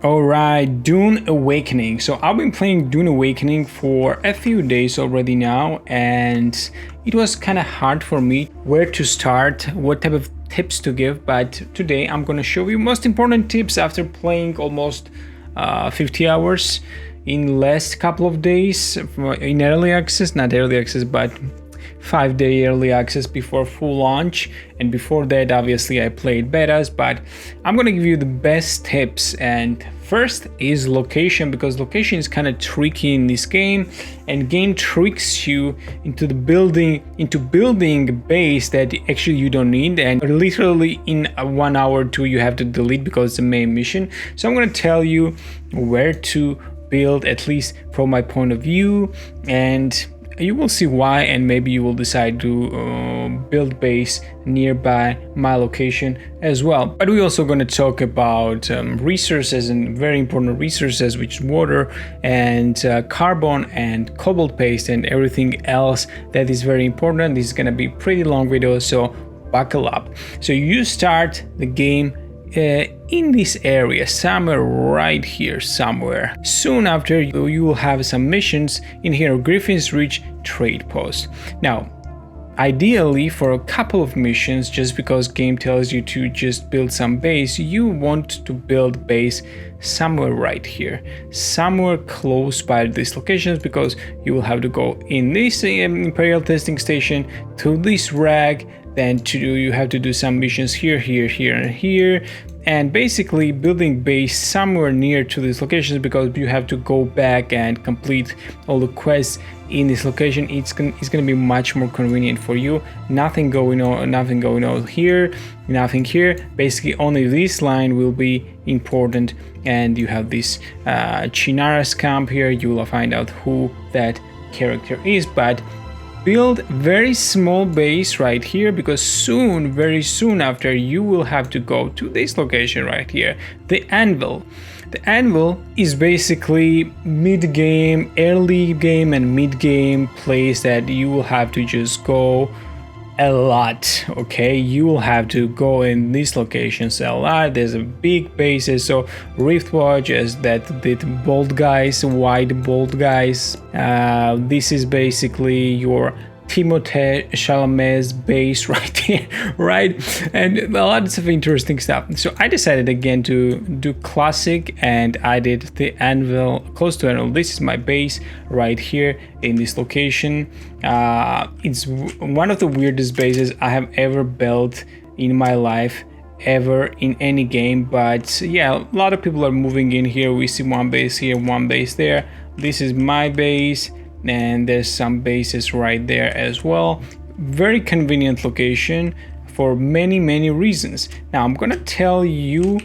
Alright, Dune Awakening. So I've been playing Dune Awakening for a few days already now, and it was kind of hard for me where to start, what type of tips to give, but today I'm going to show you most important tips after playing almost 50 hours in last couple of days in early access, not early access, but 5-day early access before full launch, and before that obviously I played betas, but I'm gonna give you the best tips. And first is location, because location is kind of tricky in this game, and game tricks you into building a base that actually you don't need, and literally in 1 hour or two you have to delete because it's the main mission. So I'm gonna tell you where to build, at least from my point of view, and you will see why, and maybe you will decide to build base nearby my location as well. But we're also going to talk about resources, and very important resources, which is water and carbon and cobalt paste and everything else that is very important. This is going to be pretty long video, so buckle up. So you start the game in this area, somewhere right here somewhere. Soon after, you will have some missions in here, Griffin's Reach trade post. Now ideally for a couple of missions, just because game tells you to just build some base, you want to build base somewhere right here, somewhere close by these locations, because you will have to go in this Imperial testing station to this rag, then you have to do some missions here, and here, and basically building base somewhere near to these locations, because you have to go back and complete all the quests in this location. It's gonna be much more convenient for you. Nothing going on here, nothing here. Basically only this line will be important, and you have this Chinara's camp here. You will find out who that character is, but build very small base right here, because very soon after, you will have to go to this location right here, the anvil. The anvil is basically mid-game, early game and mid-game place that you will have to just go a lot. Okay, you will have to go in these locations a lot. There's a big bases, so Riftwatch as that did bold guys, wide bold guys. This is basically your Timothée Chalamet's base right here, right? And a lot of interesting stuff. So I decided again to do classic, and I did the anvil, close to anvil. This is my base right here in this location. It's one of the weirdest bases I have ever built in my life, ever in any game. But yeah, a lot of people are moving in here. We see one base here, one base there. This is my base, and there's some bases right there as well. Very convenient location for many reasons. Now I'm gonna tell you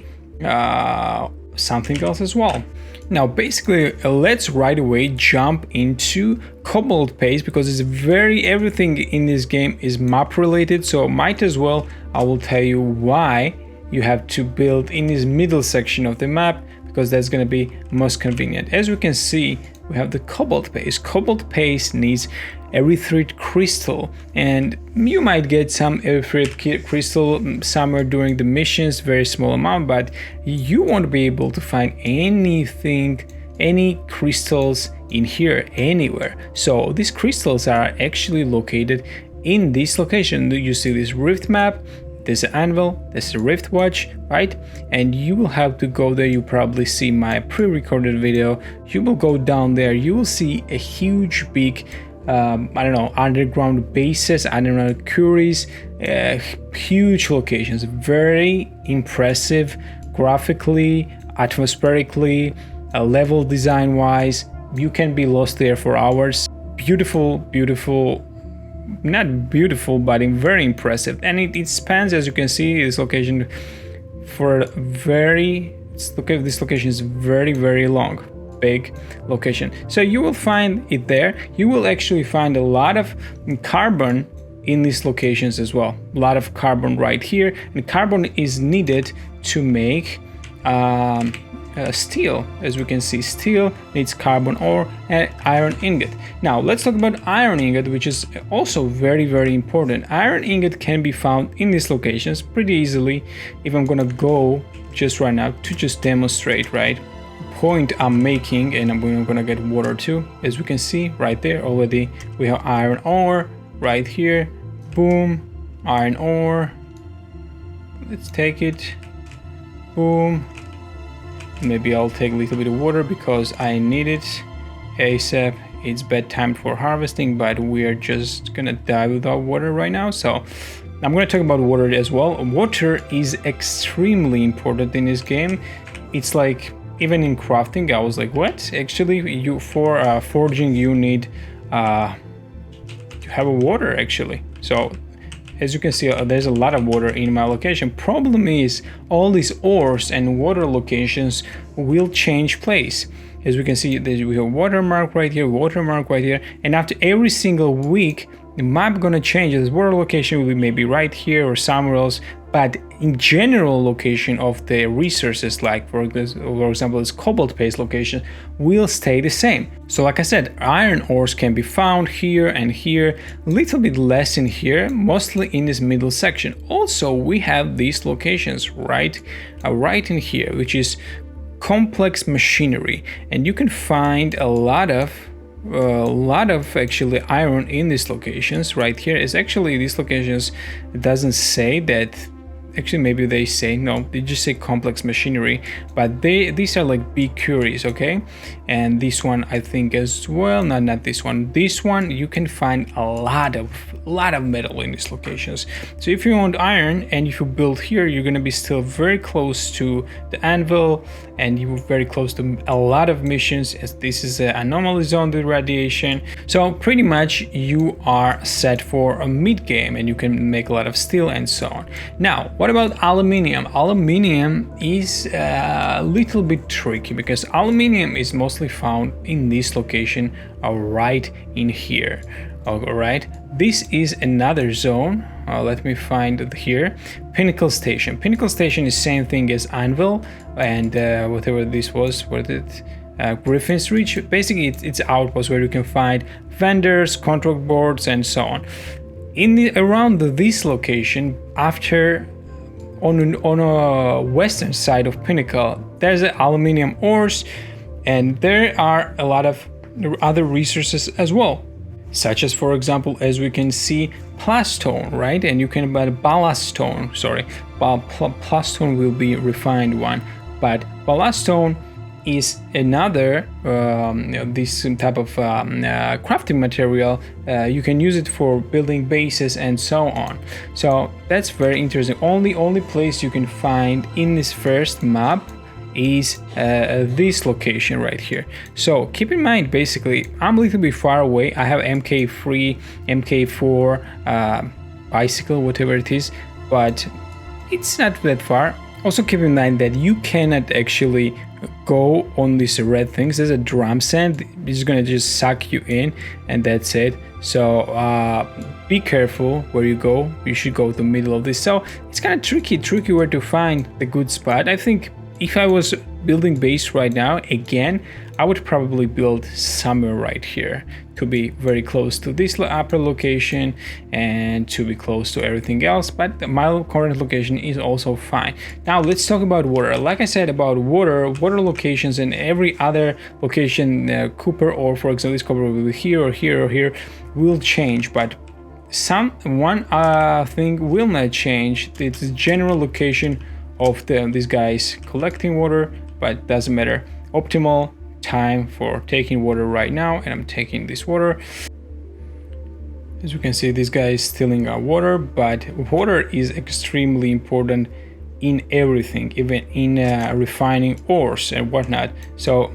something else as well. Now basically let's right away jump into cobalt paste, because it's everything in this game is map related, so might as well I will tell you why you have to build in this middle section of the map, because that's going to be most convenient. As we can see, we have the cobalt paste. Cobalt paste needs erythrite crystal, and you might get some erythrite crystal somewhere during the missions, very small amount, but you won't be able to find any crystals in here anywhere. So these crystals are actually located in this location. You see this rift map, there's an anvil, there's a rift watch, right? And you will have to go there. You probably see my pre-recorded video. You will go down there, you will see a huge big I don't know, underground bases, underground quarries, huge locations, very impressive graphically, atmospherically, level design wise. You can be lost there for hours. Beautiful, not beautiful, but very impressive. And it spans, as you can see, this location for this location is very long, big location. So you will find it there. You will actually find a lot of carbon in these locations as well. A lot of carbon right here, and carbon is needed to make steel. As we can see, steel needs carbon ore and iron ingot. Now let's talk about iron ingot, which is also very important. Iron ingot can be found in these locations pretty easily. If I'm gonna go just right now to just demonstrate, right, point I'm making, and I'm gonna get water too. As we can see right there already, we have iron ore right here. Boom, iron ore. Let's take it. Boom. Maybe I'll take a little bit of water because I need it ASAP. It's bedtime for harvesting, but we are just gonna die without water right now. So I'm gonna talk about water as well. Water is extremely important in this game. It's like, even in crafting, I was like, what? Actually, you for forging, you need to have a water actually. So as you can see, there's a lot of water in my location. Problem is, all these ores and water locations will change place. As we can see, we have watermark right here, watermark right here, and after every single week, the map gonna change. This water location will be maybe right here or somewhere else, but in general location of the resources, like for example this cobalt paste location, will stay the same. So like I said, iron ores can be found here and here, a little bit less in here, mostly in this middle section. Also, we have these locations right in here, which is complex machinery, and you can find a lot of actually iron in these locations. Right here is actually these locations, it doesn't say that. Actually, maybe they say, no, they just say complex machinery, but these are like big quarries, okay? And this one, I think as well, not this one. This one, you can find a lot of metal in these locations. So if you want iron and if you build here, you're gonna be still very close to the anvil, and you're very close to a lot of missions, as this is an anomaly zone with radiation. So pretty much you are set for a mid game, and you can make a lot of steel and so on. Now, what about aluminium? Aluminium is a little bit tricky because aluminium is mostly found in this location right in here. All right, this is another zone. Let me find it here. Pinnacle Station. Pinnacle Station is same thing as Anvil and whatever this was. What is it? Griffin's Reach. Basically, it's outpost where you can find vendors, contract boards, and so on. Around this location, after on a western side of Pinnacle, there's aluminium ores, and there are a lot of other resources as well, such as, for example, as we can see, plastone, right? And you can buy ballastone. Sorry, plastone will be refined one, but ballastone is another this type of crafting material. You can use it for building bases and so on. So that's very interesting. Only place you can find in this first map is this location right here. So keep in mind, basically, I'm a little bit far away. I have MK3, MK4, bicycle, whatever it is, but it's not that far. Also keep in mind that you cannot actually go on these red things. There's a drum sand. It's gonna just suck you in, and that's it. So be careful where you go. You should go to the middle of this. So it's kind of tricky where to find the good spot. I think if I was building base right now, again, I would probably build somewhere right here to be very close to this upper location and to be close to everything else, but my current location is also fine. Now let's talk about water. Like I said about water locations and every other location, Cooper, or for example this Cooper will be here or here or here, will change, but one thing will not change. It's the general location of these guys collecting water, but doesn't matter. Optimal time for taking water right now, and I'm taking this water. As you can see, this guy is stealing our water, but water is extremely important in everything, even in refining ores and whatnot. So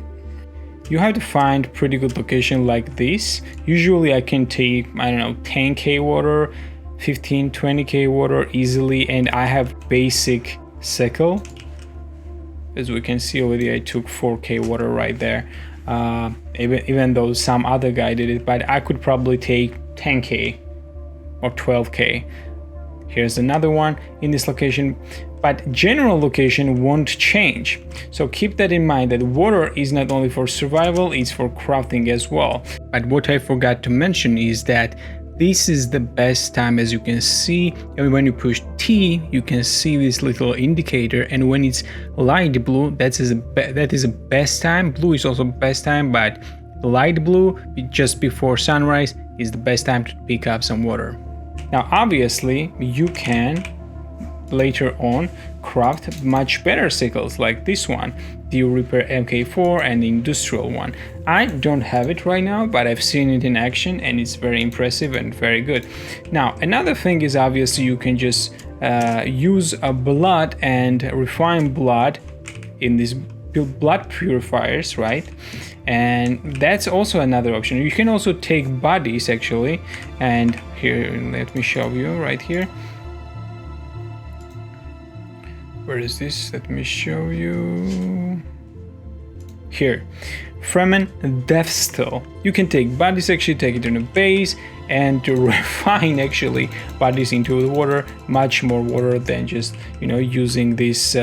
you have to find pretty good location like this. Usually I can take, I don't know, 10k water, 15, 20k water easily, and I have basic sickle. As we can see already, I took 4k water right there, even though some other guy did it, but I could probably take 10k or 12k. Here's another one in this location, but general location won't change. So keep that in mind, that water is not only for survival, it's for crafting as well. But what I forgot to mention is that this is the best time, as you can see. And when you push T, you can see this little indicator, and when it's light blue, that is the best time. Blue is also best time, but light blue just before sunrise is the best time to pick up some water. Now obviously you can later on craft much better sickles like this one, the Reaper MK4 and the industrial one. I don't have it right now, but I've seen it in action and it's very impressive and very good. Now another thing is obviously you can just use a blood and refine blood in these blood purifiers, right? And that's also another option. You can also take bodies actually, and here, let me show you right here. Where is this? Let me show you. Here, fremen deathstill. You can take bodies, actually take it in a base and to refine actually bodies into the water, much more water than just, you know, using this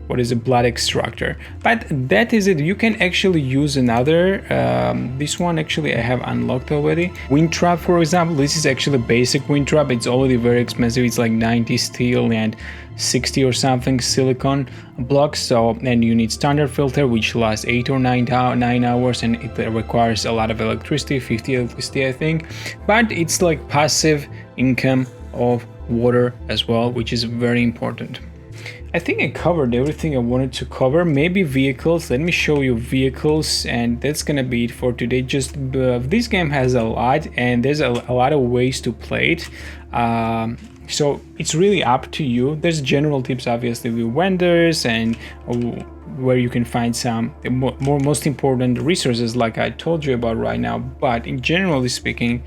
what is a blood extractor. But that is it. You can actually use another, this one actually I have unlocked already. Windtrap, for example. This is actually basic Windtrap. It's already very expensive. It's like 90 steel and 60 or something silicon blocks. So, and you need standard filter which lasts 8 or 9 hours, and it requires a lot of electricity, 50 electricity I think. But it's like passive income of water as well, which is very important. I think I covered everything I wanted to cover. Maybe vehicles. Let me show you vehicles, and that's gonna be it for today. Just this game has a lot, and there's a lot of ways to play it. So it's really up to you. There's general tips obviously with vendors and where you can find some most important resources like I told you about right now. But in generally speaking,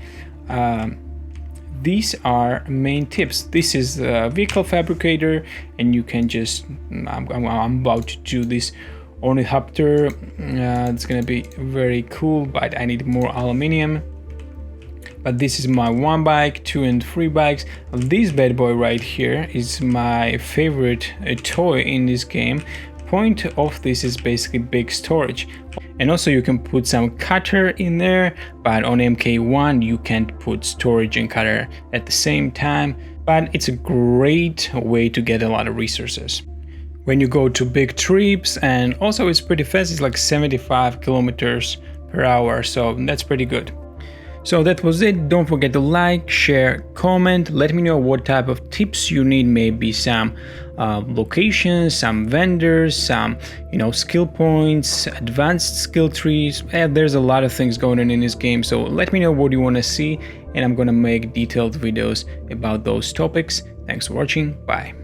these are main tips. This is a vehicle fabricator, and you can just I'm about to do this ornithopter. It's gonna be very cool, but I need more aluminium. But this is my 1 bike, 2 and 3 bikes. This bad boy right here is my favorite toy in this game. Point of this is basically big storage. And also you can put some cutter in there, but on MK1 you can't put storage and cutter at the same time. But it's a great way to get a lot of resources when you go to big trips, and also it's pretty fast. It's like 75 kilometers per hour, so that's pretty good. So that was it. Don't forget to like, share, comment. Let me know what type of tips you need. Maybe some locations, some vendors, some skill points, advanced skill trees. There's a lot of things going on in this game. So let me know what you want to see, and I'm gonna make detailed videos about those topics. Thanks for watching. Bye.